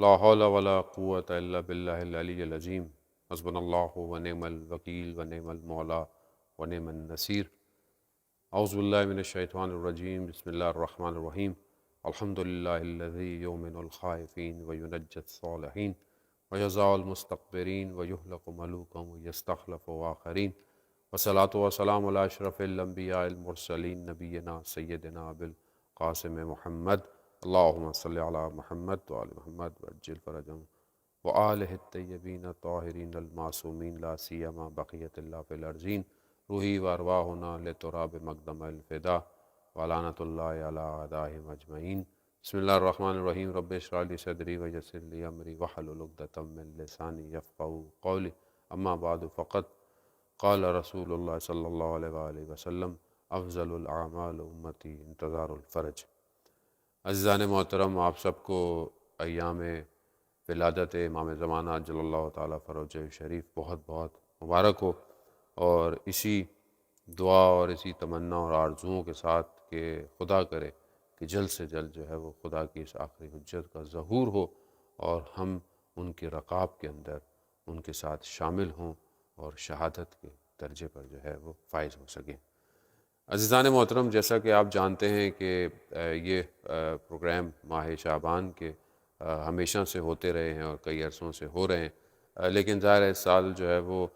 لا حول ولا قوة الا باللہ العلی العظیم حسبنا اللہ ونعم الوکیل ونعم المولا ونعم النصیر۔ اعوذ باللہ من الشیطان الرجیم، بسم اللہ الرحمن الرحیم۔ الحمد للہ الذی یؤمن الخائفین وینجی الصالحین ویضع المستکبرین ویہلک ملوکا ویستخلف آخرین، والصلاۃ والسلام علی اشرف الانبیاء المرسلین نبینا سیدنا ابوالقاسم محمد، اللہم صلی علی محمد وآل محمد وعجل فرجهم وآلہ الطیبین الطاہرین المعصومین لا سیما بقیت اللہ فی الارضین، روحی وارواحنا لتراب مقدم الفدا ولعنۃ اللہ علی اعدائہم اجمعین۔ بسم اللہ الرحمن الرحیم۔ رب اشرح لی صدری ویسر لی امری واحلل عقدۃ من لسانی یفقہوا قولی، اما بعد فقد قال رسول اللہ صلی اللہ علیہ وآلہ وسلم افضل الاعمال امتی انتظار الفرج۔ عزیزان محترم، آپ سب کو ایام ولادت امام زمانہ جل اللہ تعالیٰ فرج شریف بہت بہت مبارک ہو، اور اسی دعا اور اسی تمنا اور آرزوؤں کے ساتھ کہ خدا کرے کہ جلد سے جلد جو ہے وہ خدا کی اس آخری حجت کا ظہور ہو اور ہم ان کے رقاب کے اندر ان کے ساتھ شامل ہوں اور شہادت کے درجے پر جو ہے وہ فائز ہو سکیں۔ عزیزان محترم، جیسا کہ آپ جانتے ہیں کہ یہ پروگرام ماہ شعبان کے ہمیشہ سے ہوتے رہے ہیں اور کئی عرصوں سے ہو رہے ہیں، لیکن ظاہر ہے اس سال جو ہے وہ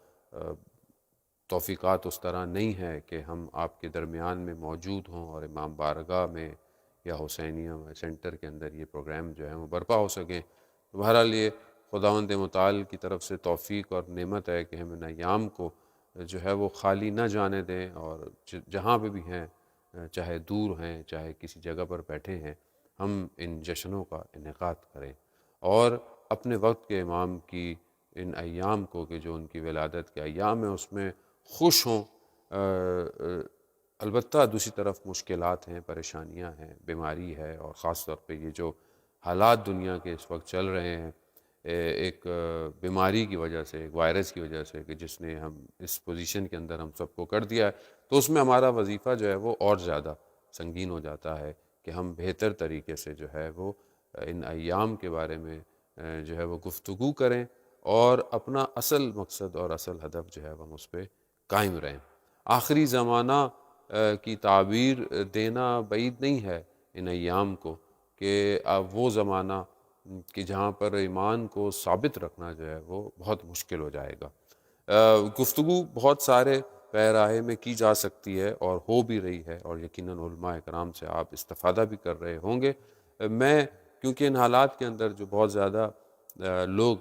توفیقات اس طرح نہیں ہے کہ ہم آپ کے درمیان میں موجود ہوں اور امام بارگاہ میں یا حسینیہ سینٹر کے اندر یہ پروگرام جو ہے وہ برپا ہو سکیں۔ بہرحال یہ خداوند متعال کی طرف سے توفیق اور نعمت ہے کہ ہم ان ایام کو جو ہے وہ خالی نہ جانے دیں، اور جہاں پہ بھی ہیں، چاہے دور ہیں چاہے کسی جگہ پر بیٹھے ہیں، ہم ان جشنوں کا انعقاد کریں اور اپنے وقت کے امام کی ان ایام کو کہ جو ان کی ولادت کے ایام ہیں اس میں خوش ہوں۔ البتہ دوسری طرف مشکلات ہیں، پریشانیاں ہیں، بیماری ہے، اور خاص طور پہ یہ جو حالات دنیا کے اس وقت چل رہے ہیں، ایک بیماری کی وجہ سے، ایک وائرس کی وجہ سے کہ جس نے ہم اس پوزیشن کے اندر ہم سب کو کر دیا ہے، تو اس میں ہمارا وظیفہ جو ہے وہ اور زیادہ سنگین ہو جاتا ہے کہ ہم بہتر طریقے سے جو ہے وہ ان ایام کے بارے میں جو ہے وہ گفتگو کریں اور اپنا اصل مقصد اور اصل ہدف جو ہے وہ ہم اس پہ قائم رہیں۔ آخری زمانہ کی تعبیر دینا بعید نہیں ہے ان ایام کو، کہ اب وہ زمانہ کہ جہاں پر ایمان کو ثابت رکھنا جو ہے وہ بہت مشکل ہو جائے گا۔ گفتگو بہت سارے پیراہے میں کی جا سکتی ہے اور ہو بھی رہی ہے، اور یقیناً علماء کرام سے آپ استفادہ بھی کر رہے ہوں گے۔ میں کیونکہ ان حالات کے اندر جو بہت زیادہ لوگ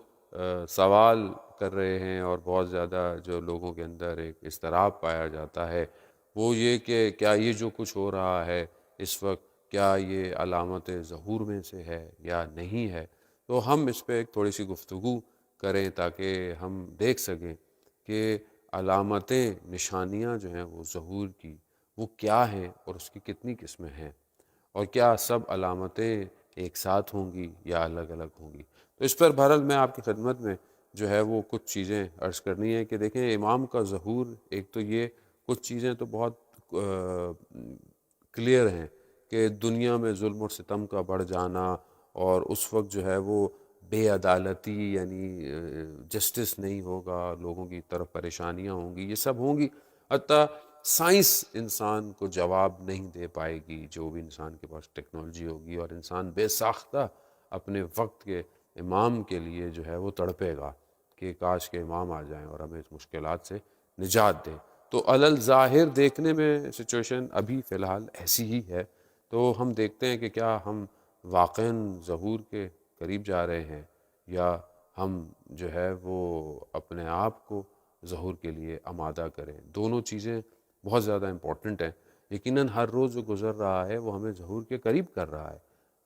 سوال کر رہے ہیں اور بہت زیادہ جو لوگوں کے اندر ایک اضطراب پایا جاتا ہے، وہ یہ کہ کیا یہ جو کچھ ہو رہا ہے اس وقت کیا یہ علامت ظہور میں سے ہے یا نہیں ہے، تو ہم اس پہ ایک تھوڑی سی گفتگو کریں تاکہ ہم دیکھ سکیں کہ علامتیں، نشانیاں جو ہیں وہ ظہور کی وہ کیا ہیں اور اس کی کتنی قسمیں ہیں، اور کیا سب علامتیں ایک ساتھ ہوں گی یا الگ الگ ہوں گی۔ تو اس پر بہرحال میں آپ کی خدمت میں جو ہے وہ کچھ چیزیں عرض کرنی ہے کہ دیکھیں، امام کا ظہور ایک تو یہ کچھ چیزیں تو بہت کلیئر ہیں کہ دنیا میں ظلم و ستم کا بڑھ جانا، اور اس وقت جو ہے وہ بے عدالتی، یعنی جسٹس نہیں ہوگا، لوگوں کی طرف پریشانیاں ہوں گی، یہ سب ہوں گی۔ حتیٰ سائنس انسان کو جواب نہیں دے پائے گی، جو بھی انسان کے پاس ٹیکنالوجی ہوگی، اور انسان بے ساختہ اپنے وقت کے امام کے لیے جو ہے وہ تڑپے گا کہ کاش کے امام آ جائیں اور ہمیں اس مشکلات سے نجات دیں۔ تو علل ظاہر دیکھنے میں سچویشن ابھی فی الحال ایسی ہی ہے، تو ہم دیکھتے ہیں کہ کیا ہم واقعاً ظہور کے قریب جا رہے ہیں، یا ہم جو ہے وہ اپنے آپ کو ظہور کے لیے آمادہ کریں۔ دونوں چیزیں بہت زیادہ امپورٹنٹ ہیں۔ یقیناً ہر روز جو گزر رہا ہے وہ ہمیں ظہور کے قریب کر رہا ہے۔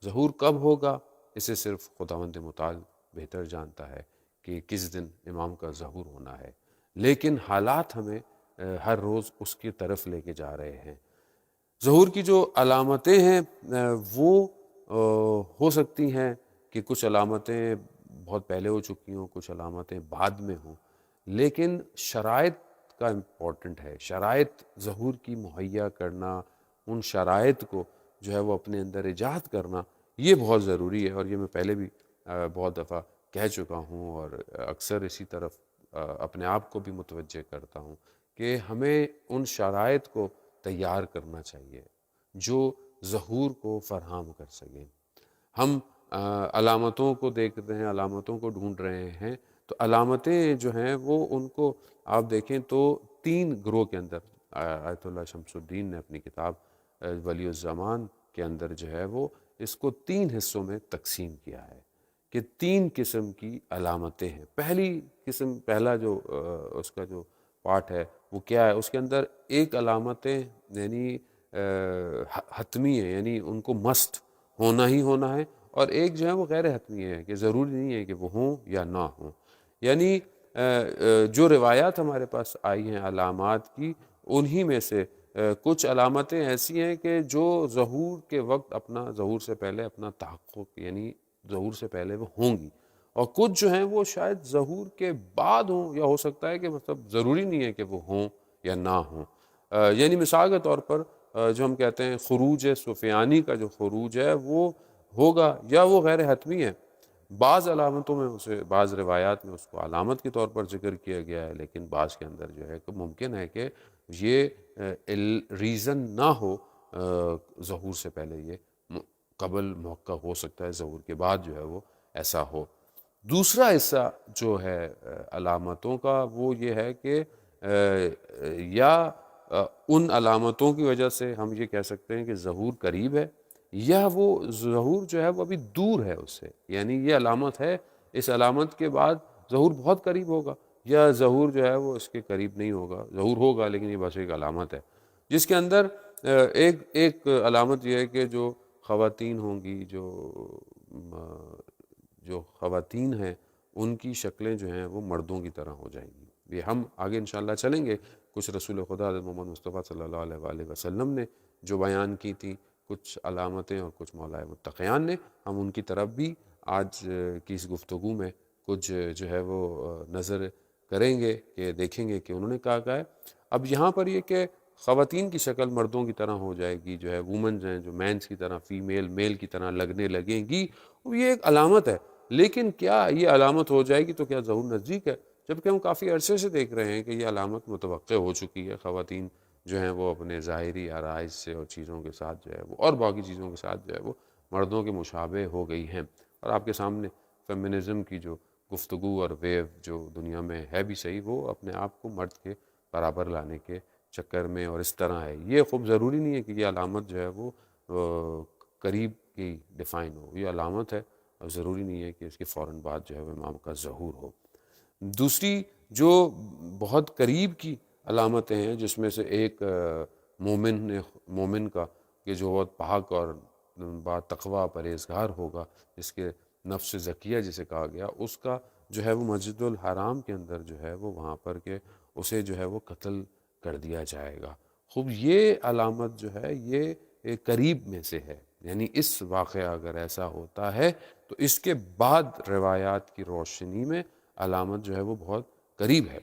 ظہور کب ہوگا اسے صرف خداوند متعال بہتر جانتا ہے کہ کس دن امام کا ظہور ہونا ہے، لیکن حالات ہمیں ہر روز اس کی طرف لے کے جا رہے ہیں۔ ظہور کی جو علامتیں ہیں وہ ہو سکتی ہیں کہ کچھ علامتیں بہت پہلے ہو چکی ہوں، کچھ علامتیں بعد میں ہوں، لیکن شرائط کا امپورٹنٹ ہے۔ شرائط ظہور کی مہیا کرنا، ان شرائط کو جو ہے وہ اپنے اندر ایجاد کرنا، یہ بہت ضروری ہے، اور یہ میں پہلے بھی بہت دفعہ کہہ چکا ہوں اور اکثر اسی طرف اپنے آپ کو بھی متوجہ کرتا ہوں کہ ہمیں ان شرائط کو تیار کرنا چاہیے جو ظہور کو فراہم کر سکیں۔ ہم علامتوں کو دیکھ رہے ہیں، علامتوں کو ڈھونڈ رہے ہیں، تو علامتیں جو ہیں وہ ان کو آپ دیکھیں تو 3 گروہ کے اندر آیت اللہ شمس الدین نے اپنی کتاب ولی الزمان کے اندر جو ہے وہ اس کو 3 حصوں میں تقسیم کیا ہے کہ 3 قسم کی علامتیں ہیں۔ پہلا جو اس کا جو پارٹ ہے وہ کیا ہے، اس کے اندر ایک علامتیں یعنی حتمی ہیں، یعنی ان کو مست ہونا ہی ہونا ہے، اور ایک جو ہے وہ غیر حتمی ہے کہ ضروری نہیں ہے کہ وہ ہوں یا نہ ہوں۔ یعنی جو روایات ہمارے پاس آئی ہیں علامات کی، انہی میں سے کچھ علامتیں ایسی ہیں کہ جو ظہور کے وقت ظہور سے پہلے اپنا تحقق یعنی ظہور سے پہلے وہ ہوں گی، اور کچھ جو ہیں وہ شاید ظہور کے بعد ہوں، یا ہو سکتا ہے کہ مطلب ضروری نہیں ہے کہ وہ ہوں یا نہ ہوں۔ یعنی مثال کے طور پر جو ہم کہتے ہیں خروج سفیانی کا جو خروج ہے وہ ہوگا یا وہ غیر حتمی ہے۔ بعض علامتوں میں بعض روایات میں اس کو علامت کے طور پر ذکر کیا گیا ہے، لیکن بعض کے اندر جو ہے کہ ممکن ہے کہ یہ ریزن نہ ہو ظہور سے پہلے، یہ قبل موقع ہو سکتا ہے، ظہور کے بعد جو ہے وہ ایسا ہو۔ دوسرا حصہ جو ہے علامتوں کا وہ یہ ہے کہ یا ان علامتوں کی وجہ سے ہم یہ کہہ سکتے ہیں کہ ظہور قریب ہے، یا وہ ظہور جو ہے وہ ابھی دور ہے اس سے، یعنی یہ علامت ہے، اس علامت کے بعد ظہور بہت قریب ہوگا، یا ظہور جو ہے وہ اس کے قریب نہیں ہوگا، ظہور ہوگا لیکن یہ بس ایک علامت ہے، جس کے اندر ایک علامت یہ ہے کہ جو خواتین ہوں گی، جو خواتین ہیں ان کی شکلیں جو ہیں وہ مردوں کی طرح ہو جائیں گی۔ یہ ہم آگے انشاءاللہ چلیں گے، کچھ رسول خدا حضرت محمد مصطفیٰ صلی اللہ علیہ وآلہ وسلم نے جو بیان کی تھیں کچھ علامتیں، اور کچھ مولائے متقیان نے، ہم ان کی طرف بھی آج کی اس گفتگو میں کچھ جو ہے وہ نظر کریں گے، کہ دیکھیں گے کہ انہوں نے کہا ہے۔ اب یہاں پر یہ کہ خواتین کی شکل مردوں کی طرح ہو جائے گی، جو ہے وومنز ہیں جو مینز کی طرح، فیمیل میل کی طرح لگنے لگیں گی، یہ ایک علامت ہے، لیکن کیا یہ علامت ہو جائے گی تو کیا ظہور نزدیک ہے؟ جبکہ ہم کافی عرصے سے دیکھ رہے ہیں کہ یہ علامت متوقع ہو چکی ہے، خواتین جو ہیں وہ اپنے ظاہری آرائش سے اور چیزوں کے ساتھ جو ہے وہ، اور باقی چیزوں کے ساتھ جو ہے وہ مردوں کے مشابہ ہو گئی ہیں۔ اور آپ کے سامنے فیمنزم کی جو گفتگو اور ویو جو دنیا میں ہے بھی صحیح، وہ اپنے آپ کو مرد کے برابر لانے کے چکر میں اور اس طرح ہے۔ یہ خوب ضروری نہیں ہے کہ یہ علامت جو ہے وہ قریب کی ڈیفائن ہو، یہ علامت ہے، اور ضروری نہیں ہے کہ اس کے فوراً بعد جو ہے وہ امام کا ظہور ہو۔ دوسری جو بہت قریب کی علامتیں ہیں، جس میں سے ایک مومن کا کہ جو بہت پاک اور با تقوی پرہیزگار ہوگا، جس کے نفس زکیہ جسے کہا گیا، اس کا جو ہے وہ مسجد الحرام کے اندر جو ہے وہ وہاں پر کہ اسے جو ہے وہ قتل کر دیا جائے گا۔ خوب یہ علامت جو ہے یہ قریب میں سے ہے، یعنی اس واقعہ اگر ایسا ہوتا ہے تو اس کے بعد روایات کی روشنی میں علامت جو ہے وہ بہت قریب ہے،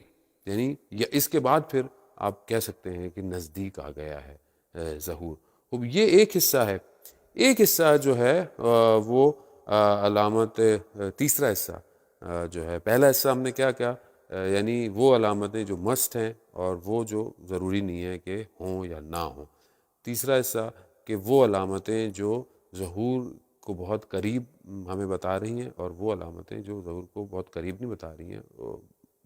یعنی یا اس کے بعد پھر آپ کہہ سکتے ہیں کہ نزدیک آ گیا ہے ظہور۔ خوب یہ ایک حصہ ہے۔ ایک حصہ جو ہے وہ علامت، تیسرا حصہ جو ہے، پہلا حصہ ہم نے کیا یعنی وہ علامتیں جو مست ہیں اور وہ جو ضروری نہیں ہے کہ ہوں یا نہ ہوں۔ تیسرا حصہ کہ وہ علامتیں جو ظہور کو بہت قریب ہمیں بتا رہی ہیں، اور وہ علامتیں جو ظہور کو بہت قریب نہیں بتا رہی ہیں، وہ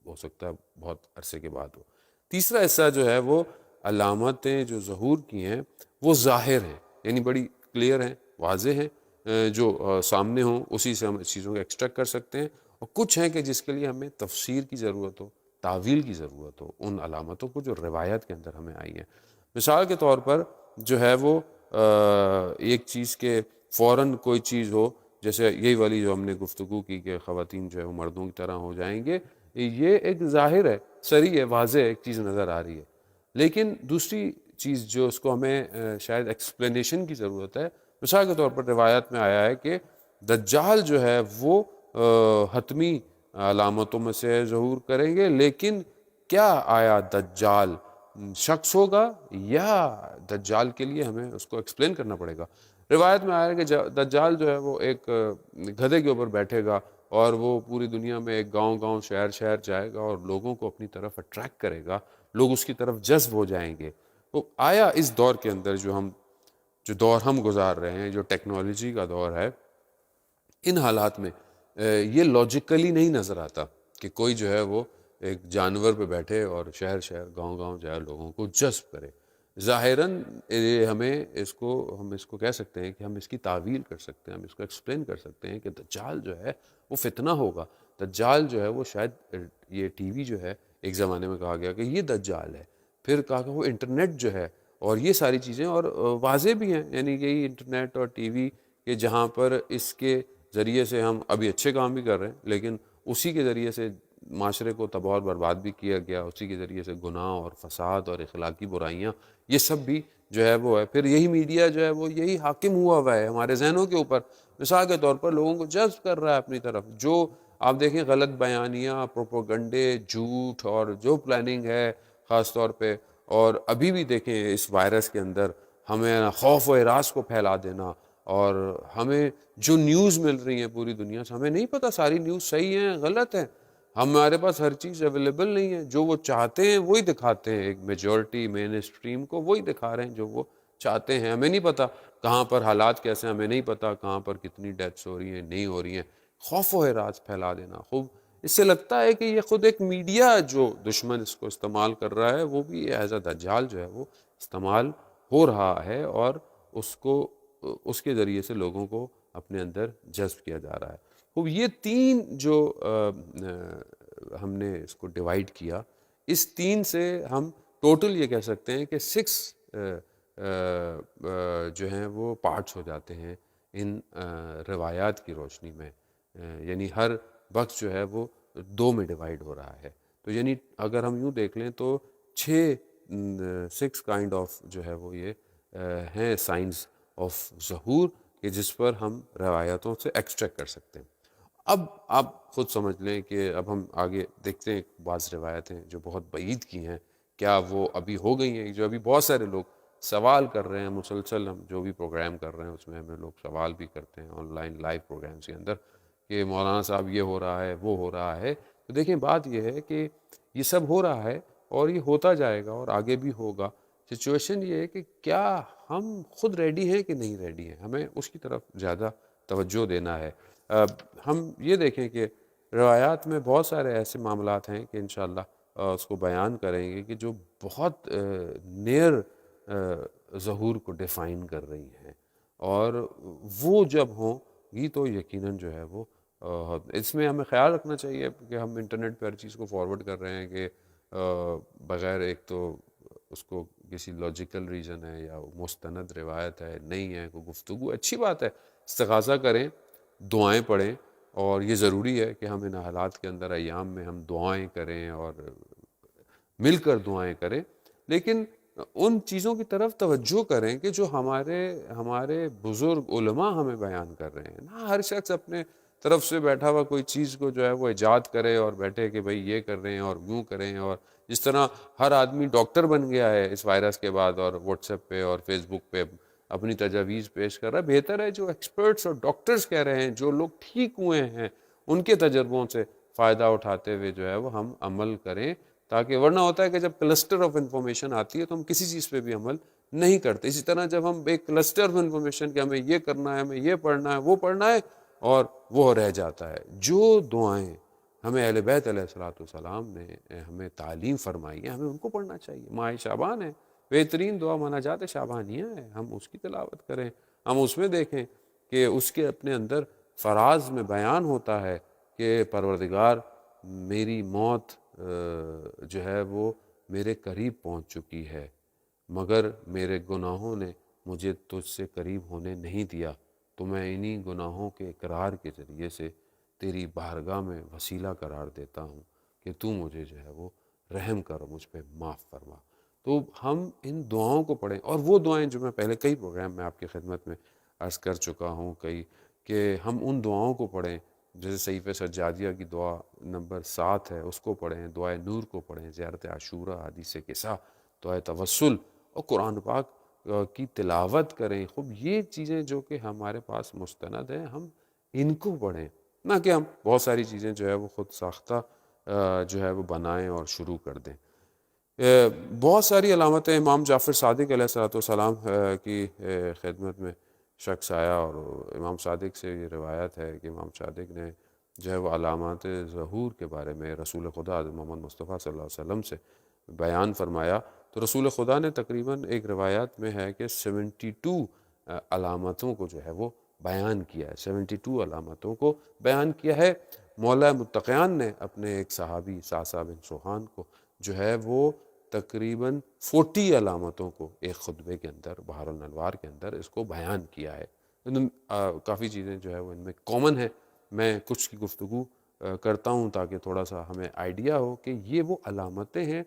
ہو سکتا ہے بہت عرصے کے بعد ہو۔ تیسرا حصہ جو ہے وہ علامتیں جو ظہور کی ہیں وہ ظاہر ہیں، یعنی بڑی کلیئر ہیں، واضح ہیں، جو سامنے ہوں اسی سے ہم اس چیزوں کو ایکسٹریکٹ کر سکتے ہیں، اور کچھ ہیں کہ جس کے لیے ہمیں تفسیر کی ضرورت ہو، تعویل کی ضرورت ہو ان علامتوں کو جو روایت کے اندر ہمیں آئی ہیں۔ مثال کے طور پر جو ہے وہ ایک چیز کے فوراً کوئی چیز ہو، جیسے یہی والی جو ہم نے گفتگو کی کہ خواتین جو ہے وہ مردوں کی طرح ہو جائیں گے، یہ ایک ظاہر ہے، صریح ہے، واضح ایک چیز نظر آ رہی ہے، لیکن دوسری چیز جو اس کو ہمیں شاید ایکسپلینیشن کی ضرورت ہے۔ مثال کے طور پر روایات میں آیا ہے کہ دجال جو ہے وہ حتمی علامتوں میں سے ظہور کریں گے، لیکن کیا آیا دجال شخص ہوگا، یا دجال کے لیے ہمیں اس کو ایکسپلین کرنا پڑے گا؟ روایت میں آیا ہے کہ دجال جو ہے وہ ایک گدھے کے اوپر بیٹھے گا اور وہ پوری دنیا میں ایک گاؤں گاؤں شہر شہر جائے گا اور لوگوں کو اپنی طرف اٹریکٹ کرے گا، لوگ اس کی طرف جذب ہو جائیں گے۔ تو آیا اس دور کے اندر جو دور ہم گزار رہے ہیں، جو ٹیکنالوجی کا دور ہے، ان حالات میں یہ لاجیکلی نہیں نظر آتا کہ کوئی جو ہے وہ ایک جانور پہ بیٹھے اور شہر شہر گاؤں گاؤں جائے لوگوں کو جذب کرے۔ ظاہراً ہم اس کو کہہ سکتے ہیں کہ ہم اس کی تعویل کر سکتے ہیں، ہم اس کو ایکسپلین کر سکتے ہیں کہ دجال جو ہے وہ فتنہ ہوگا۔ دجال جو ہے وہ شاید یہ ٹی وی جو ہے، ایک زمانے میں کہا گیا کہ یہ دجال ہے، پھر کہا کہ وہ انٹرنیٹ جو ہے اور یہ ساری چیزیں، اور واضح بھی ہیں، یعنی یہی انٹرنیٹ اور ٹی وی کہ جہاں پر اس کے ذریعے سے ہم ابھی اچھے کام بھی کر رہے ہیں، لیکن اسی کے ذریعے سے معاشرے کو تباہ اور برباد بھی کیا گیا، اسی کے ذریعے سے گناہ اور فساد اور اخلاقی برائیاں، یہ سب بھی جو ہے وہ ہے۔ پھر یہی میڈیا جو ہے وہ یہی حاکم ہوا ہے ہمارے ذہنوں کے اوپر، مثال کے طور پر لوگوں کو جذب کر رہا ہے اپنی طرف۔ جو آپ دیکھیں غلط بیانیاں، پروپوگنڈے، جھوٹ اور جو پلاننگ ہے خاص طور پہ، اور ابھی بھی دیکھیں اس وائرس کے اندر ہمیں خوف و ہراس کو پھیلا دینا، اور ہمیں جو نیوز مل رہی ہیں پوری دنیا سے، ہمیں نہیں پتہ ساری نیوز صحیح ہیں غلط ہیں، ہمارے پاس ہر چیز اویلیبل نہیں ہے، جو وہ چاہتے ہیں وہی دکھاتے ہیں، ایک میجورٹی مین اسٹریم کو وہی دکھا رہے ہیں جو وہ چاہتے ہیں۔ ہمیں نہیں پتہ کہاں پر حالات کیسے ہیں، ہمیں نہیں پتہ کہاں پر کتنی ڈیتھس ہو رہی ہیں نہیں ہو رہی ہیں، خوف و ہراس پھیلا دینا۔ خوب اس سے لگتا ہے کہ یہ خود ایک میڈیا جو دشمن اس کو استعمال کر رہا ہے، وہ بھی ایز اے دجال جو ہے وہ استعمال ہو رہا ہے، اور اس کے ذریعے سے لوگوں کو اپنے اندر جذب کیا جا رہا ہے۔ خوب یہ تین جو ہم نے اس کو ڈیوائیڈ کیا، اس تین سے ہم ٹوٹل یہ کہہ سکتے ہیں کہ 6 جو ہیں وہ پارٹس ہو جاتے ہیں ان روایات کی روشنی میں، یعنی ہر بخش جو ہے وہ 2 میں ڈیوائیڈ ہو رہا ہے۔ تو یعنی اگر ہم یوں دیکھ لیں تو 6 کائنڈ آف جو ہے وہ یہ ہیں سائنس آف ظہور، کہ جس پر ہم روایتوں سے ایکسٹریکٹ کر سکتے ہیں۔ اب آپ خود سمجھ لیں کہ اب ہم آگے دیکھتے ہیں بعض روایتیں جو بہت بعید کی ہیں، کیا وہ ابھی ہو گئی ہیں؟ جو ابھی بہت سارے لوگ سوال کر رہے ہیں، مسلسل ہم جو بھی پروگرام کر رہے ہیں اس میں ہمیں لوگ سوال بھی کرتے ہیں آن لائن لائیو پروگرامس کے اندر کہ مولانا صاحب یہ ہو رہا ہے وہ ہو رہا ہے۔ تو دیکھیں بات یہ ہے کہ یہ سب ہو رہا ہے اور یہ ہوتا جائے گا اور آگے بھی ہوگا۔ سچویشن یہ ہے کہ کیا ہم خود ریڈی ہیں کہ نہیں ریڈی ہیں، ہمیں اس کی طرف زیادہ توجہ دینا ہے۔ ہم یہ دیکھیں کہ روایات میں بہت سارے ایسے معاملات ہیں کہ انشاءاللہ اس کو بیان کریں گے کہ جو بہت نیئر ظہور کو ڈیفائن کر رہی ہیں، اور وہ جب ہوں گی تو یقیناً جو ہے وہ اس میں ہمیں خیال رکھنا چاہیے کہ ہم انٹرنیٹ پہ ہر چیز کو فارورڈ کر رہے ہیں کہ بغیر ایک تو اس کو کسی لاجیکل ریزن ہے یا مستند روایت ہے نہیں ہے، کوئی گفتگو، اچھی بات ہے، استغاثہ کریں، دعائیں پڑھیں، اور یہ ضروری ہے کہ ہم ان حالات کے اندر ایام میں ہم دعائیں کریں اور مل کر دعائیں کریں، لیکن ان چیزوں کی طرف توجہ کریں کہ جو ہمارے بزرگ علماء ہمیں بیان کر رہے ہیں۔ نہ ہر شخص اپنے طرف سے بیٹھا ہوا کوئی چیز کو جو ہے وہ ایجاد کرے اور بیٹھے کہ بھئی یہ کر رہے ہیں اور یوں کریں، اور جس طرح ہر آدمی ڈاکٹر بن گیا ہے اس وائرس کے بعد اور واٹس ایپ پہ اور فیس بک پہ اپنی تجاویز پیش کر رہا ہے۔ بہتر ہے جو ایکسپرٹس اور ڈاکٹرز کہہ رہے ہیں، جو لوگ ٹھیک ہوئے ہیں، ان کے تجربوں سے فائدہ اٹھاتے ہوئے جو ہے وہ ہم عمل کریں، تاکہ ورنہ ہوتا ہے کہ جب کلسٹر آف انفارمیشن آتی ہے تو ہم کسی چیز پہ بھی عمل نہیں کرتے۔ اسی طرح جب ہم ایک کلسٹر آف انفارمیشن کہ ہمیں یہ کرنا ہے، ہمیں یہ پڑھنا ہے، وہ پڑھنا ہے، اور وہ رہ جاتا ہے۔ جو دعائیں ہمیں اہل بیت علیہ الصلوۃ والسلام نے ہمیں تعلیم فرمائی ہے، ہمیں ان کو پڑھنا چاہیے۔ ماہ شعبان ہے، بہترین دعا مناجات شعبانیہ ہے، ہم اس کی تلاوت کریں، ہم اس میں دیکھیں کہ اس کے اپنے اندر فراز میں بیان ہوتا ہے کہ پروردگار میری موت جو ہے وہ میرے قریب پہنچ چکی ہے، مگر میرے گناہوں نے مجھے تجھ سے قریب ہونے نہیں دیا، تو میں انہی گناہوں کے اقرار کے ذریعے سے تیری بارگاہ میں وسیلہ قرار دیتا ہوں کہ تو مجھے جو ہے وہ رحم کر، مجھ پہ معاف فرما۔ تو ہم ان دعاؤں کو پڑھیں، اور وہ دعائیں جو میں پہلے کئی پروگرام میں آپ کی خدمت میں عرض کر چکا ہوں کہ ہم ان دعاؤں کو پڑھیں، جیسے صحیفہ سجادیہ کی دعا نمبر 7 ہے، اس کو پڑھیں، دعائے نور کو پڑھیں، زیارت عاشورہ، حدیث قصہ، دعائے توسل، اور قرآن پاک کی تلاوت کریں. خوب یہ چیزیں جو کہ ہمارے پاس مستند ہیں ہم ان کو پڑھیں، نہ کہ ہم بہت ساری چیزیں جو ہے وہ خود ساختہ جو ہے وہ بنائیں اور شروع کر دیں. بہت ساری علامتیں امام جعفر صادق علیہ السلام کی خدمت میں شخص آیا، اور امام صادق سے یہ روایت ہے کہ امام صادق نے جو ہے وہ علامات ظہور کے بارے میں رسول خدا محمد مصطفیٰ صلی اللہ علیہ وسلم سے بیان فرمایا. تو رسول خدا نے تقریباً ایک روایت میں ہے کہ 72 علامتوں کو جو ہے وہ بیان کیا ہے، 72 علامتوں کو بیان کیا ہے. مولا متقیان نے اپنے ایک صحابی سعصع بن سوحان کو جو ہے وہ تقریباً 40 علامتوں کو ایک خطبے کے اندر بحر الانوار کے اندر اس کو بیان کیا ہے. کافی چیزیں جو ہے وہ ان میں کامن ہے. میں کچھ کی گفتگو کرتا ہوں تاکہ تھوڑا سا ہمیں آئیڈیا ہو کہ یہ وہ علامتیں ہیں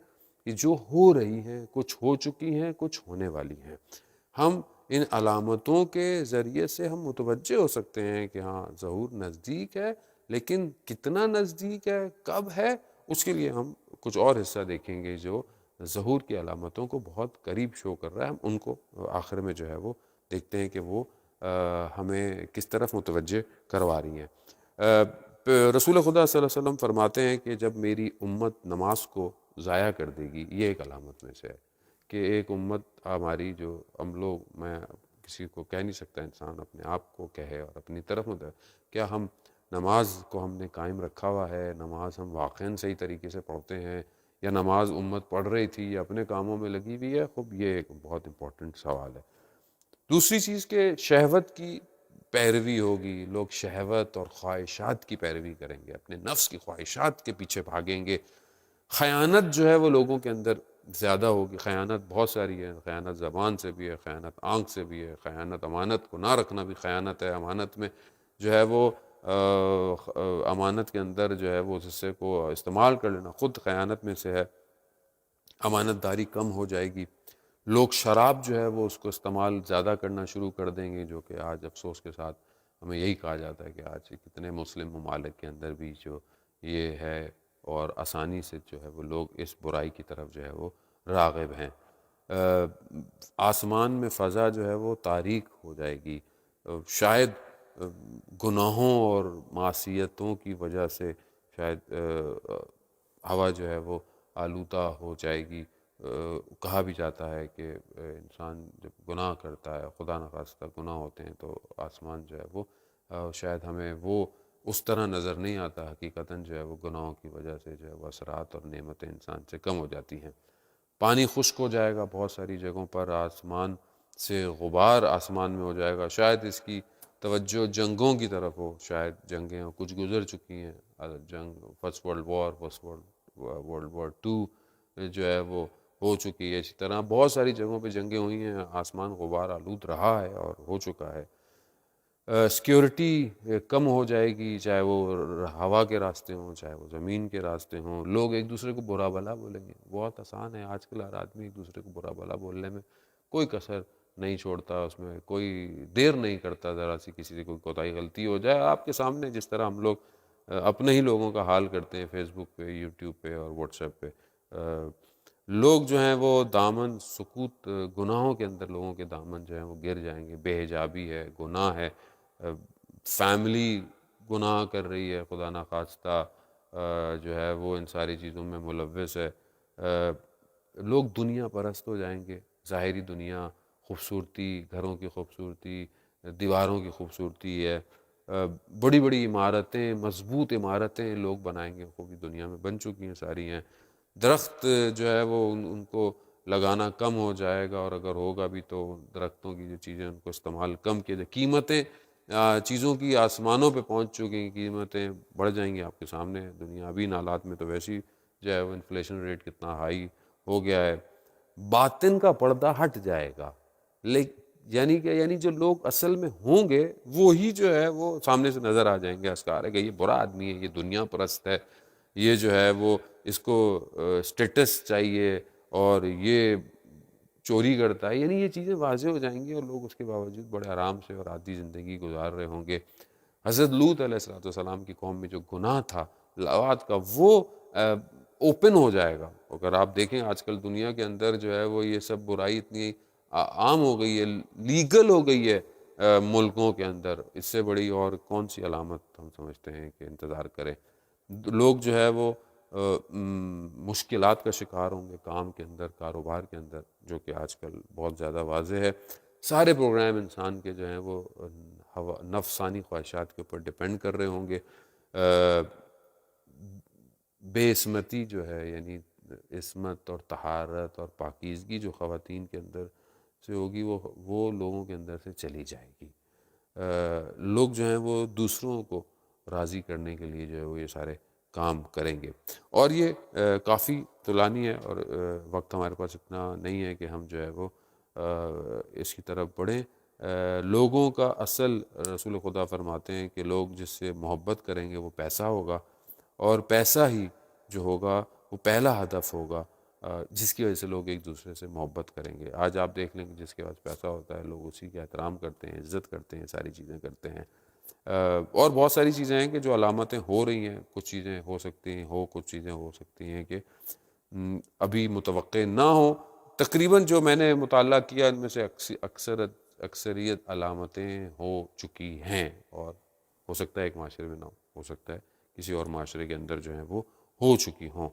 کہ جو ہو رہی ہیں، کچھ ہو چکی ہیں، کچھ ہونے والی ہیں. ہم ان علامتوں کے ذریعے سے ہم متوجہ ہو سکتے ہیں کہ ہاں ظہور نزدیک ہے، لیکن کتنا نزدیک ہے، کب ہے، اس کے لیے ہم کچھ اور حصہ دیکھیں گے جو ظہور کی علامتوں کو بہت قریب شو کر رہا ہے. ہم ان کو آخر میں جو ہے وہ دیکھتے ہیں کہ وہ ہمیں کس طرف متوجہ کروا رہی ہیں. رسول خدا صلی اللہ علیہ وسلم فرماتے ہیں کہ جب میری امت نماز کو ضائع کر دے گی، یہ ایک علامت میں سے ہے کہ ایک امت ہماری جو ہم لوگ، میں کسی کو کہہ نہیں سکتا انسان اپنے آپ کو کہے اور اپنی طرف کیا ہم نماز کو ہم نے قائم رکھا ہوا ہے، نماز ہم واقعاً صحیح طریقے سے پڑھتے ہیں، یا نماز امت پڑھ رہی تھی یا اپنے کاموں میں لگی ہوئی ہے. خوب یہ ایک بہت امپورٹنٹ سوال ہے. دوسری چیز کہ شہوت کی پیروی ہوگی، لوگ شہوت اور خواہشات کی پیروی کریں گے، اپنے نفس کی خواہشات کے پیچھے بھاگیں گے. خیانت جو ہے وہ لوگوں کے اندر زیادہ ہوگی. خیانت بہت ساری ہے، خیانت زبان سے بھی ہے، خیانت آنکھ سے بھی ہے، خیانت امانت کو نہ رکھنا بھی خیانت ہے. امانت میں جو ہے وہ امانت کے اندر جو ہے وہ اس حصے کو استعمال کر لینا خود خیانت میں سے ہے. امانت داری کم ہو جائے گی. لوگ شراب جو ہے وہ اس کو استعمال زیادہ کرنا شروع کر دیں گے، جو کہ آج افسوس کے ساتھ ہمیں یہی کہا جاتا ہے کہ آج کتنے مسلم ممالک کے اندر بھی جو یہ ہے، اور آسانی سے جو ہے وہ لوگ اس برائی کی طرف جو ہے وہ راغب ہیں. آسمان میں فضا جو ہے وہ تاریک ہو جائے گی. شاید گناہوں اور معصیتوں کی وجہ سے شاید ہوا جو ہے وہ آلودہ ہو جائے گی. کہا بھی جاتا ہے کہ انسان جب گناہ کرتا ہے، خدا نخواستہ گناہ ہوتے ہیں، تو آسمان جو ہے وہ شاید ہمیں وہ اس طرح نظر نہیں آتا. حقیقتاً جو ہے وہ گناہوں کی وجہ سے جو ہے وہ اثرات اور نعمتیں انسان سے کم ہو جاتی ہیں. پانی خشک ہو جائے گا بہت ساری جگہوں پر. آسمان سے غبار آسمان میں ہو جائے گا. شاید اس کی توجہ جنگوں کی طرف ہو، شاید جنگیں کچھ گزر چکی ہیں. جنگ first world war, first world war 2 جو ہے وہ ہو چکی ہے. اسی طرح بہت ساری جگہوں پہ جنگیں ہوئی ہیں. آسمان غبار آلود رہا ہے اور ہو چکا ہے. سیکیورٹی کم ہو جائے گی، چاہے وہ ہوا کے راستے ہوں، چاہے وہ زمین کے راستے ہوں. لوگ ایک دوسرے کو برا بھلا بولیں گے. بہت آسان ہے آج کل، ہر آدمی ایک دوسرے کو برا بھلا بولنے میں کوئی کسر نہیں چھوڑتا، اس میں کوئی دیر نہیں کرتا. ذرا سی کسی سے کوئی کوتاہی غلطی ہو جائے آپ کے سامنے، جس طرح ہم لوگ اپنے ہی لوگوں کا حال کرتے ہیں فیس بک پہ، یوٹیوب پہ اور واٹس ایپ پہ. لوگ جو ہیں وہ دامن سکوت گناہوں کے اندر، لوگوں کے دامن جو ہیں وہ گر جائیں گے. بے حجابی ہے، گناہ ہے، فیملی گناہ کر رہی ہے، خدا نخواستہ جو ہے وہ ان ساری چیزوں میں ملوث ہے. لوگ دنیا پرست ہو جائیں گے. ظاہری دنیا، خوبصورتی، گھروں کی خوبصورتی، دیواروں کی خوبصورتی ہے، بڑی بڑی عمارتیں، مضبوط عمارتیں لوگ بنائیں گے. خوبی دنیا میں بن چکی ہیں، ساری ہیں. درخت جو ہے وہ ان کو لگانا کم ہو جائے گا، اور اگر ہوگا بھی تو درختوں کی جو چیزیں ان کو استعمال کم کیا جائے. قیمتیں چیزوں کی آسمانوں پہ پہنچ چکی ہیں، قیمتیں بڑھ جائیں گی. آپ کے سامنے دنیا ابھی حالات میں تو ویسی جو ہے وہ انفلیشن ریٹ کتنا ہائی ہو گیا ہے. باطن کا پردہ ہٹ جائے گا، یعنی جو لوگ اصل میں ہوں گے وہی جو ہے وہ سامنے سے نظر آ جائیں گے. اسکار ہے کہ یہ برا آدمی ہے، یہ دنیا پرست ہے، یہ جو ہے وہ اس کو سٹیٹس چاہیے اور یہ چوری کرتا ہے. یعنی یہ چیزیں واضح ہو جائیں گی، اور لوگ اس کے باوجود بڑے آرام سے اور عادی زندگی گزار رہے ہوں گے. حضرت لوط علیہ السلام کی قوم میں جو گناہ تھا لواط کا، وہ اوپن ہو جائے گا. اگر آپ دیکھیں آج کل دنیا کے اندر جو ہے وہ یہ سب برائی اتنی عام ہو گئی ہے، لیگل ہو گئی ہے ملکوں کے اندر، اس سے بڑی اور کون سی علامت ہم سمجھتے ہیں کہ انتظار کریں؟ لوگ جو ہے وہ مشکلات کا شکار ہوں گے کام کے اندر، کاروبار کے اندر، جو کہ آج کل بہت زیادہ واضح ہے۔ سارے پروگرام انسان کے جو ہیں وہ نفسانی خواہشات کے اوپر ڈپینڈ کر رہے ہوں گے۔ بے عصمتی جو ہے، یعنی عصمت اور طہارت اور پاکیزگی جو خواتین کے اندر سے ہوگی، وہ لوگوں کے اندر سے چلی جائے گی۔ لوگ جو ہیں وہ دوسروں کو راضی کرنے کے لیے جو ہے وہ یہ سارے کام کریں گے، اور یہ کافی طولانی ہے، اور وقت ہمارے پاس اتنا نہیں ہے کہ ہم جو ہے وہ اس کی طرف بڑھیں۔ لوگوں کا اصل، رسول خدا فرماتے ہیں کہ لوگ جس سے محبت کریں گے وہ پیسہ ہوگا، اور پیسہ ہی جو ہوگا وہ پہلا ہدف ہوگا جس کی وجہ سے لوگ ایک دوسرے سے محبت کریں گے۔ آج آپ دیکھ لیں کہ جس کے پاس پیسہ ہوتا ہے لوگ اسی کا احترام کرتے ہیں، عزت کرتے ہیں، ساری چیزیں کرتے ہیں۔ اور بہت ساری چیزیں ہیں کہ جو علامتیں ہو رہی ہیں، کچھ چیزیں ہو سکتی ہیں کچھ چیزیں ہو سکتی ہیں کہ ابھی متوقع نہ ہو۔ تقریباً جو میں نے مطالعہ کیا ان میں سے اکثریت علامتیں ہو چکی ہیں، اور ہو سکتا ہے ایک معاشرے میں نہ ہو سکتا ہے کسی اور معاشرے کے اندر جو ہیں وہ ہو چکی ہوں۔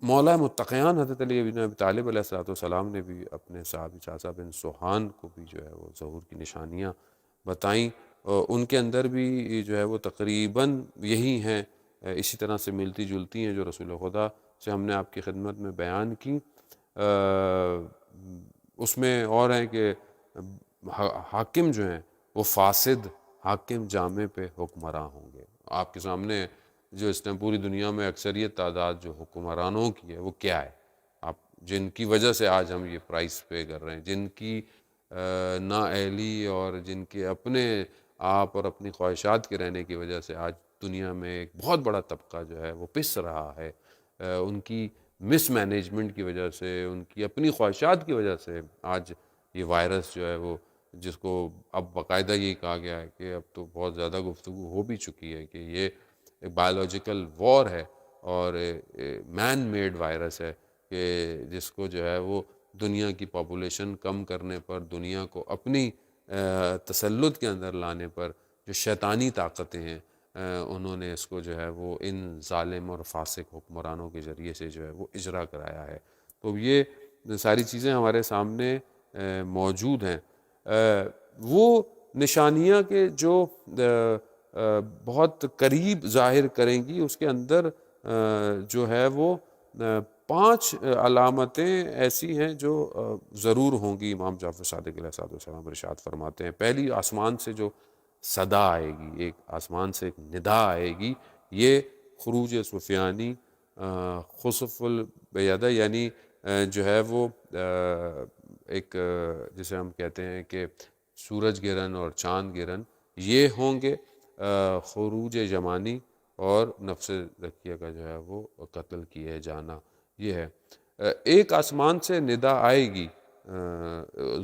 مولا متقیان حضرت علی بن ابی طالب علیہ السلام نے بھی اپنے صحابی چاچا بن سوہان کو بھی جو ہے وہ ظہور کی نشانیاں بتائیں، ان کے اندر بھی جو ہے وہ تقریباً یہی ہیں، اسی طرح سے ملتی جلتی ہیں جو رسول خدا سے ہم نے آپ کی خدمت میں بیان کی۔ اس میں اور ہیں کہ حاکم جو ہیں وہ فاسد حاکم جامع پہ حکمراں ہوں گے۔ آپ کے سامنے جو اس نے پوری دنیا میں اکثریت تعداد جو حکمرانوں کی ہے وہ کیا ہے، آپ جن کی وجہ سے آج ہم یہ پرائس پے کر رہے ہیں، جن کی نااہلی اور جن کے اپنے آپ اور اپنی خواہشات کے رہنے کی وجہ سے آج دنیا میں ایک بہت بڑا طبقہ جو ہے وہ پس رہا ہے، ان کی مس مینجمنٹ کی وجہ سے، ان کی اپنی خواہشات کی وجہ سے آج یہ وائرس جو ہے وہ، جس کو اب باقاعدہ یہ کہا گیا ہے کہ اب تو بہت زیادہ گفتگو ہو بھی چکی ہے کہ یہ ایک بایولوجیکل وار ہے اور مین میڈ وائرس ہے، کہ جس کو جو ہے وہ دنیا کی پاپولیشن کم کرنے پر، دنیا کو اپنی تسلط کے اندر لانے پر جو شیطانی طاقتیں ہیں انہوں نے اس کو جو ہے وہ ان ظالم اور فاسق حکمرانوں کے ذریعے سے جو ہے وہ اجرا کرایا ہے۔ تو یہ ساری چیزیں ہمارے سامنے موجود ہیں۔ وہ نشانیاں کہ جو بہت قریب ظاہر کریں گی، اس کے اندر جو ہے وہ 5 علامتیں ایسی ہیں جو ضرور ہوں گی۔ امام جعفر صادق علیہ السلام ارشاد فرماتے ہیں، پہلی آسمان سے جو صدا آئے گی، ایک آسمان سے ایک ندا آئے گی، یہ خروج سفیانی خسف البیدہ، یعنی جو ہے وہ ایک جسے ہم کہتے ہیں کہ سورج گرہن اور چاند گرہن، یہ ہوں گے۔ خروج یمانی اور نفس زکیہ کا جو ہے وہ قتل کیے جانا، یہ ہے۔ ایک آسمان سے ندا آئے گی،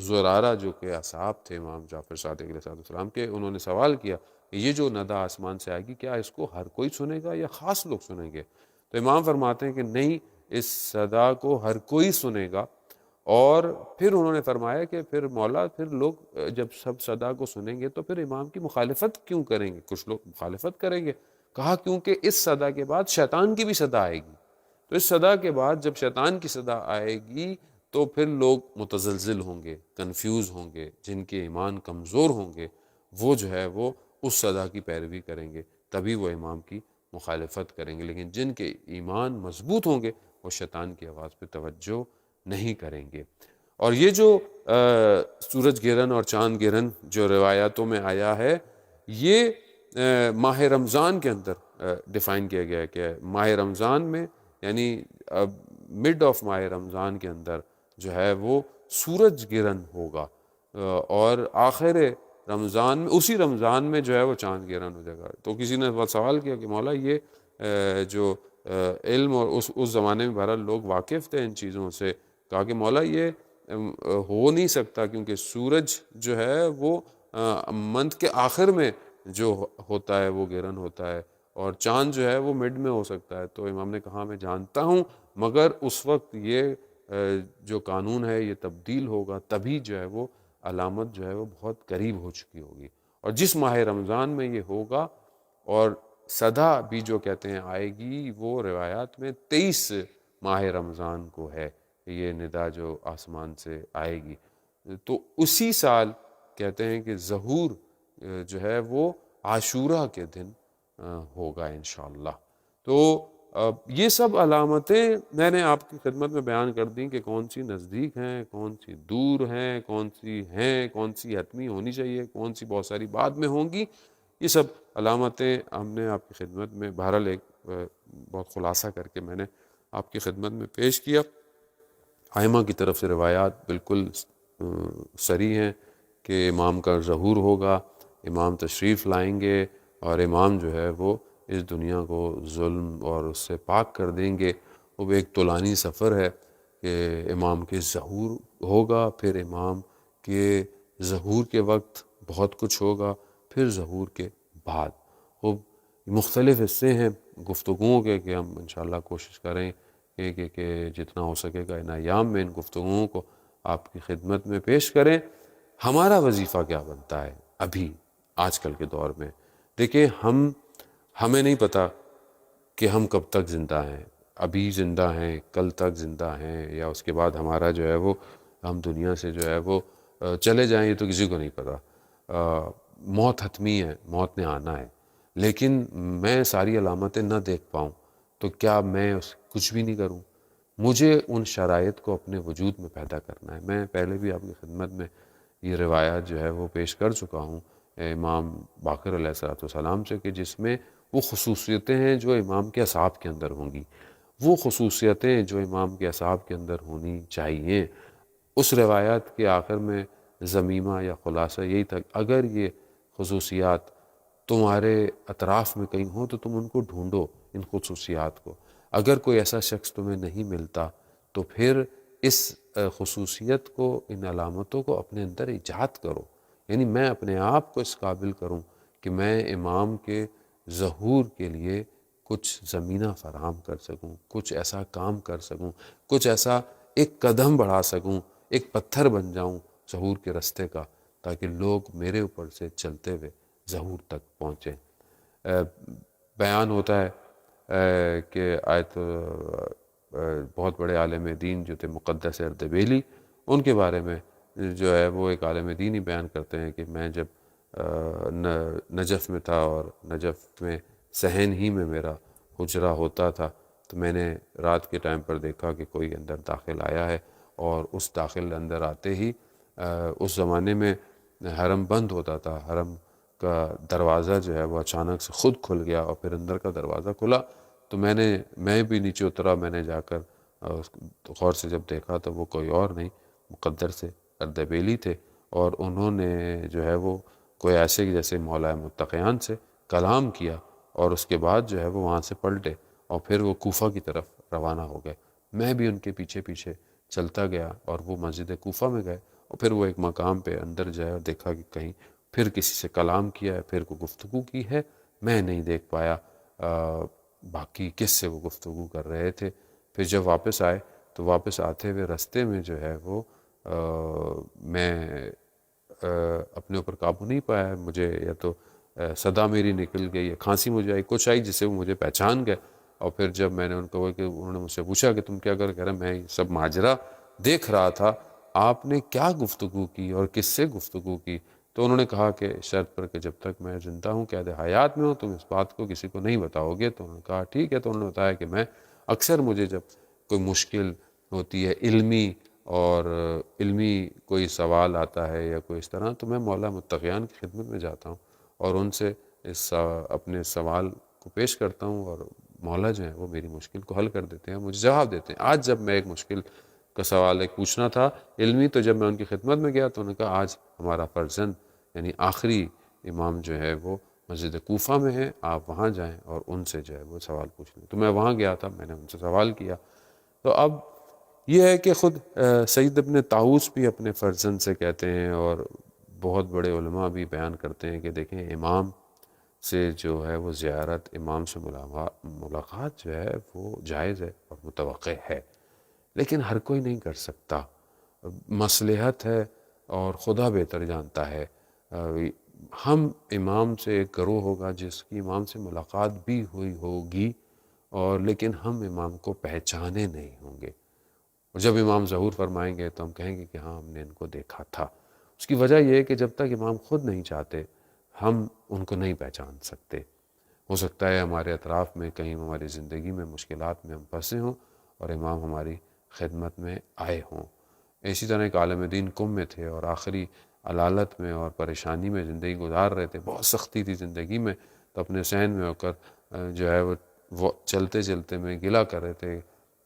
زرارہ جو کہ اصحاب تھے امام جعفر صادق علیہ السلام کے، انہوں نے سوال کیا کہ یہ جو ندا آسمان سے آئے گی کیا اس کو ہر کوئی سنے گا یا خاص لوگ سنیں گے؟ تو امام فرماتے ہیں کہ نہیں، اس صدا کو ہر کوئی سنے گا۔ اور پھر انہوں نے فرمایا کہ پھر مولا، پھر لوگ جب سب صدا کو سنیں گے تو پھر امام کی مخالفت کیوں کریں گے؟ کچھ لوگ مخالفت کریں گے۔ کہا کیونکہ اس صدا کے بعد شیطان کی بھی صدا آئے گی، تو اس صدا کے بعد جب شیطان کی صدا آئے گی تو پھر لوگ متزلزل ہوں گے، کنفیوز ہوں گے، جن کے ایمان کمزور ہوں گے وہ جو ہے وہ اس صدا کی پیروی کریں گے، تبھی وہ امام کی مخالفت کریں گے، لیکن جن کے ایمان مضبوط ہوں گے وہ شیطان کی آواز پہ توجہ نہیں کریں گے۔ اور یہ جو سورج گرہن اور چاند گرہن جو روایاتوں میں آیا ہے، یہ ماہ رمضان کے اندر ڈیفائن کیا گیا ہے کہ ماہ رمضان میں، یعنی مڈ آف ماہ رمضان کے اندر جو ہے وہ سورج گرہن ہوگا، اور آخر رمضان میں، اسی رمضان میں جو ہے وہ چاند گرہن ہو جائے گا۔ تو کسی نے سوال کیا کہ مولا یہ جو علم، اور اس زمانے میں بہرحال لوگ واقف تھے ان چیزوں سے، کہا کہ مولا یہ ہو نہیں سکتا، کیونکہ سورج جو ہے وہ منتھ کے آخر میں جو ہوتا ہے وہ گرہن ہوتا ہے، اور چاند جو ہے وہ مڈ میں ہو سکتا ہے۔ تو امام نے کہا میں جانتا ہوں، مگر اس وقت یہ جو قانون ہے یہ تبدیل ہوگا، تبھی جو ہے وہ علامت جو ہے وہ بہت قریب ہو چکی ہوگی، اور جس ماہ رمضان میں یہ ہوگا، اور صدا بھی جو کہتے ہیں آئے گی، وہ روایات میں 23 ماہ رمضان کو ہے یہ ندا جو آسمان سے آئے گی، تو اسی سال کہتے ہیں کہ ظہور جو ہے وہ عاشورہ کے دن ہوگا انشاءاللہ۔ تو یہ سب علامتیں میں نے آپ کی خدمت میں بیان کر دیں کہ کون سی نزدیک ہیں، کون سی دور ہیں، کون سی حتمی ہونی چاہیے، کون سی بہت ساری بعد میں ہوں گی۔ یہ سب علامتیں ہم نے آپ کی خدمت میں بہرحال ایک بہت خلاصہ کر کے میں نے آپ کی خدمت میں پیش کیا۔ ائمہ کی طرف سے روایات بالکل صریح ہیں کہ امام کا ظہور ہوگا، امام تشریف لائیں گے، اور امام جو ہے وہ اس دنیا کو ظلم اور اس سے پاک کر دیں گے۔ وہ ایک طولانی سفر ہے کہ امام کے ظہور ہوگا، پھر امام کے ظہور کے وقت بہت کچھ ہوگا، پھر ظہور کے بعد وہ مختلف حصے ہیں گفتگوؤں کے کہ ہم انشاءاللہ کوشش کریں کہ جتنا ہو سکے گا ان ایام میں ان گفتگوؤں کو آپ کی خدمت میں پیش کریں۔ ہمارا وظیفہ کیا بنتا ہے ابھی آج کل کے دور میں؟ دیکھیں، ہمیں نہیں پتہ کہ ہم کب تک زندہ ہیں، ابھی زندہ ہیں، کل تک زندہ ہیں، یا اس کے بعد ہمارا جو ہے وہ ہم دنیا سے جو ہے وہ چلے جائیں، یہ تو کسی کو نہیں پتہ۔ موت حتمی ہے، موت نے آنا ہے، لیکن میں ساری علامتیں نہ دیکھ پاؤں تو کیا میں کچھ بھی نہیں کروں؟ مجھے ان شرائط کو اپنے وجود میں پیدا کرنا ہے۔ میں پہلے بھی آپ کی خدمت میں یہ روایات جو ہے وہ پیش کر چکا ہوں امام باقر علیہ السلام سے، کہ جس میں وہ خصوصیتیں ہیں جو امام کے اصحاب کے اندر ہوں گی، وہ خصوصیتیں جو امام کے اصحاب کے اندر ہونی چاہیے۔ اس روایات کے آخر میں ضمیمہ یا خلاصہ یہی تھا، اگر یہ خصوصیات تمہارے اطراف میں کہیں ہوں تو تم ان کو ڈھونڈو، ان خصوصیات کو۔ اگر کوئی ایسا شخص تمہیں نہیں ملتا تو پھر اس خصوصیت کو، ان علامتوں کو اپنے اندر ایجاد کرو، یعنی میں اپنے آپ کو اس قابل کروں کہ میں امام کے ظہور کے لیے کچھ زمینہ فراہم کر سکوں، کچھ ایسا کام کر سکوں، کچھ ایسا ایک قدم بڑھا سکوں، ایک پتھر بن جاؤں ظہور کے رستے کا، تاکہ لوگ میرے اوپر سے چلتے ہوئے ظہور تک پہنچیں۔ بیان ہوتا ہے کہ آیت بہت بڑے عالم دین جو تھے مقدس اردبیلی، ان کے بارے میں جو ہے وہ ایک عالم دین ہی بیان کرتے ہیں کہ میں جب نجف میں تھا، اور نجف میں صحن ہی میں میرا حجرہ ہوتا تھا، تو میں نے رات کے ٹائم پر دیکھا کہ کوئی اندر داخل آیا ہے، اور اس داخل اندر آتے ہی اس زمانے میں حرم بند ہوتا تھا، حرم کا دروازہ جو ہے وہ اچانک سے خود کھل گیا، اور پھر اندر کا دروازہ کھلا تو میں بھی نیچے اترا، میں نے جا کر غور سے جب دیکھا تو وہ کوئی اور نہیں، مقدس اردبیلی تھے، اور انہوں نے جو ہے وہ کوئی ایسے جیسے مولا متقیان سے کلام کیا، اور اس کے بعد جو ہے وہ وہاں سے پلٹے اور پھر وہ کوفہ کی طرف روانہ ہو گئے۔ میں بھی ان کے پیچھے پیچھے چلتا گیا، اور وہ مسجد کوفہ میں گئے، اور پھر وہ ایک مقام پہ اندر جائے اور دیکھا کہ کہیں پھر کسی سے کلام کیا ہے، پھر کوئی گفتگو کی ہے، میں نہیں دیکھ پایا باقی کس سے وہ گفتگو کر رہے تھے۔ پھر جب واپس آئے تو واپس آتے ہوئے رستے میں جو ہے وہ میں اپنے اوپر قابو نہیں پایا، مجھے یا تو صدا میری نکل گئی، یا کھانسی مجھے آئی، کچھ آئی جس سے وہ مجھے پہچان گئے۔ اور پھر جب میں نے ان کو کہ انہوں نے مجھ سے پوچھا کہ تم کیا کہہ رہے، میں سب ماجرا دیکھ رہا تھا، آپ نے کیا گفتگو کی اور کس سے گفتگو کی؟ تو انہوں نے کہا کہ شرط پر کہ جب تک میں زندہ ہوں، قید حیات میں ہوں، تم اس بات کو کسی کو نہیں بتاؤ گے۔ تو انہوں نے کہا ٹھیک ہے۔ تو انہوں نے بتایا کہ میں اکثر مجھے جب کوئی مشکل ہوتی ہے علمی، اور علمی کوئی سوال آتا ہے یا کوئی اس طرح، تو میں مولا متقیان کی خدمت میں جاتا ہوں اور ان سے اپنے سوال کو پیش کرتا ہوں، اور مولا جو ہیں وہ میری مشکل کو حل کر دیتے ہیں، مجھے جواب دیتے ہیں۔ آج جب میں ایک مشکل کا سوال ایک پوچھنا تھا علمی، تو جب میں ان کی خدمت میں گیا تو انہوں نے کہا آج ہمارا فرزند یعنی آخری امام جو ہے وہ مسجد کوفہ میں ہے، آپ وہاں جائیں اور ان سے جو ہے وہ سوال پوچھ لیں۔ تو میں وہاں گیا تھا، میں نے ان سے سوال کیا۔ تو اب یہ ہے کہ خود سید ابن طاؤس بھی اپنے فرزند سے کہتے ہیں، اور بہت بڑے علماء بھی بیان کرتے ہیں کہ دیکھیں امام سے جو ہے وہ زیارت، امام سے ملاقات جو ہے وہ جائز ہے اور متوقع ہے، لیکن ہر کوئی نہیں کر سکتا، مصلحت ہے اور خدا بہتر جانتا ہے۔ ہم امام سے ایک گروہ ہوگا جس کی امام سے ملاقات بھی ہوئی ہوگی، اور لیکن ہم امام کو پہچانے نہیں ہوں گے، اور جب امام ظہور فرمائیں گے تو ہم کہیں گے کہ ہاں ہم نے ان کو دیکھا تھا۔ اس کی وجہ یہ ہے کہ جب تک امام خود نہیں چاہتے ہم ان کو نہیں پہچان سکتے۔ ہو سکتا ہے ہمارے اطراف میں کہیں ہماری زندگی میں مشکلات میں ہم پھنسے ہوں اور امام ہماری خدمت میں آئے ہوں۔ اسی طرح ایک عالم دین قم میں تھے اور آخری علالت میں اور پریشانی میں زندگی گزار رہے تھے، بہت سختی تھی زندگی میں، تو اپنے صحن میں ہو کر جو ہے وہ چلتے چلتے میں گلہ کر رہے تھے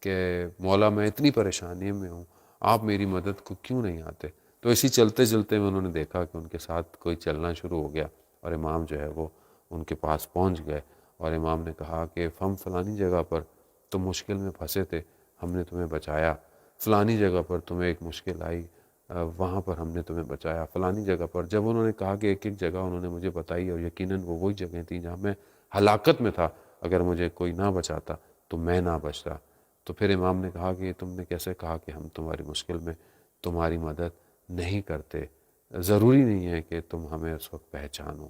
کہ مولا میں اتنی پریشانی میں ہوں، آپ میری مدد کو کیوں نہیں آتے؟ تو اسی چلتے چلتے میں انہوں نے دیکھا کہ ان کے ساتھ کوئی چلنا شروع ہو گیا، اور امام جو ہے وہ ان کے پاس پہنچ گئے، اور امام نے کہا کہ ہم فلانی جگہ پر تم مشکل میں پھنسے تھے، ہم نے تمہیں بچایا، فلانی جگہ پر تمہیں ایک مشکل آئی، وہاں پر ہم نے تمہیں بچایا، فلانی جگہ پر۔ جب انہوں نے کہا کہ ایک ایک جگہ انہوں نے مجھے بتائی، اور یقیناً وہ وہی جگہیں تھیں جہاں میں ہلاکت میں تھا، اگر مجھے کوئی نہ بچاتا تو میں نہ بچتا، تو پھر امام نے کہا کہ تم نے کیسے کہا کہ ہم تمہاری مشکل میں تمہاری مدد نہیں کرتے؟ ضروری نہیں ہے کہ تم ہمیں اس وقت پہچانو۔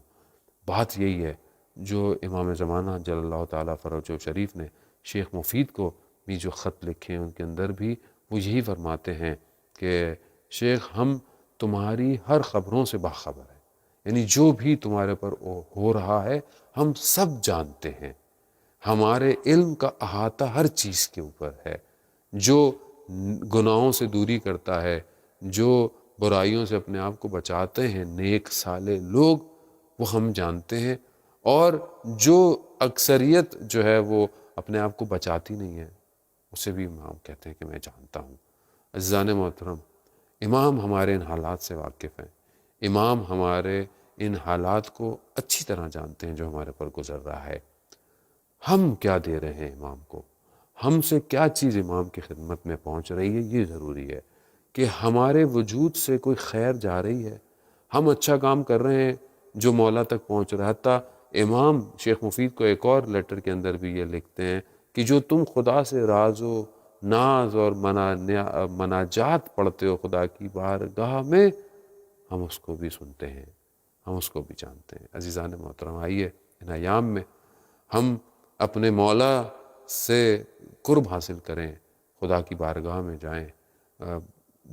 بات یہی ہے جو امام زمانہ جل اللہ تعالیٰ فرجہ شریف نے شیخ مفید کو بھی جو خط لکھے ہیں ان کے اندر بھی وہ یہی فرماتے ہیں کہ شیخ ہم تمہاری ہر خبروں سے باخبر ہیں، یعنی جو بھی تمہارے پر ہو رہا ہے ہم سب جانتے ہیں، ہمارے علم کا احاطہ ہر چیز کے اوپر ہے، جو گناہوں سے دوری کرتا ہے، جو برائیوں سے اپنے آپ کو بچاتے ہیں نیک صالح لوگ، وہ ہم جانتے ہیں، اور جو اکثریت جو ہے وہ اپنے آپ کو بچاتی نہیں ہے اسے بھی امام کہتے ہیں کہ میں جانتا ہوں۔ عزیزان محترم، امام ہمارے ان حالات سے واقف ہیں، امام ہمارے ان حالات کو اچھی طرح جانتے ہیں جو ہمارے پر گزر رہا ہے۔ ہم کیا دے رہے ہیں امام کو، ہم سے کیا چیز امام کی خدمت میں پہنچ رہی ہے، یہ ضروری ہے کہ ہمارے وجود سے کوئی خیر جا رہی ہے، ہم اچھا کام کر رہے ہیں جو مولا تک پہنچ رہا ہے۔ حتیٰ امام شیخ مفید کو ایک اور لیٹر کے اندر بھی یہ لکھتے ہیں کہ جو تم خدا سے راز و ناز اور مناجات پڑھتے ہو خدا کی بارگاہ میں، ہم اس کو بھی سنتے ہیں، ہم اس کو بھی جانتے ہیں۔ عزیزان محترم، آئیے ان ایام میں ہم اپنے مولا سے قرب حاصل کریں، خدا کی بارگاہ میں جائیں،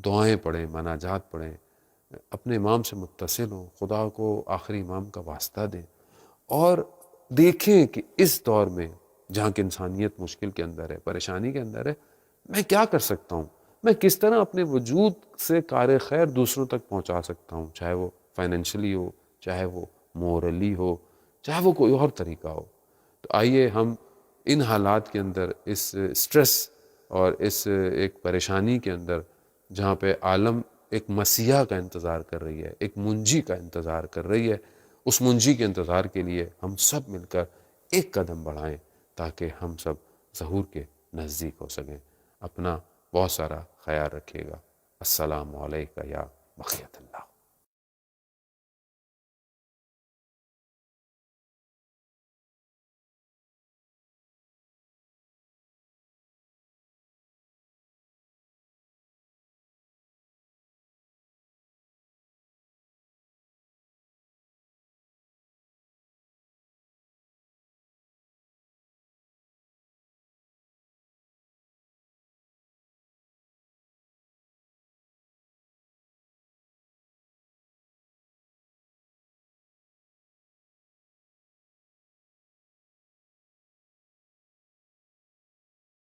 دعائیں پڑھیں، مناجات پڑھیں، اپنے امام سے متصل ہوں، خدا کو آخری امام کا واسطہ دیں، اور دیکھیں کہ اس دور میں جہاں کہ انسانیت مشکل کے اندر ہے، پریشانی کے اندر ہے، میں کیا کر سکتا ہوں، میں کس طرح اپنے وجود سے کار خیر دوسروں تک پہنچا سکتا ہوں، چاہے وہ فائنینشلی ہو، چاہے وہ مورلی ہو، چاہے وہ کوئی اور طریقہ ہو۔ تو آئیے ہم ان حالات کے اندر، اس سٹریس اور اس ایک پریشانی کے اندر جہاں پہ عالم ایک مسیحا کا انتظار کر رہی ہے، ایک منجی کا انتظار کر رہی ہے، اس منجی کے انتظار کے لیے ہم سب مل کر ایک قدم بڑھائیں تاکہ ہم سب ظہور کے نزدیک ہو سکیں۔ اپنا بہت سارا خیال رکھیے گا۔ السلام علیکم یا بقیت اللہ۔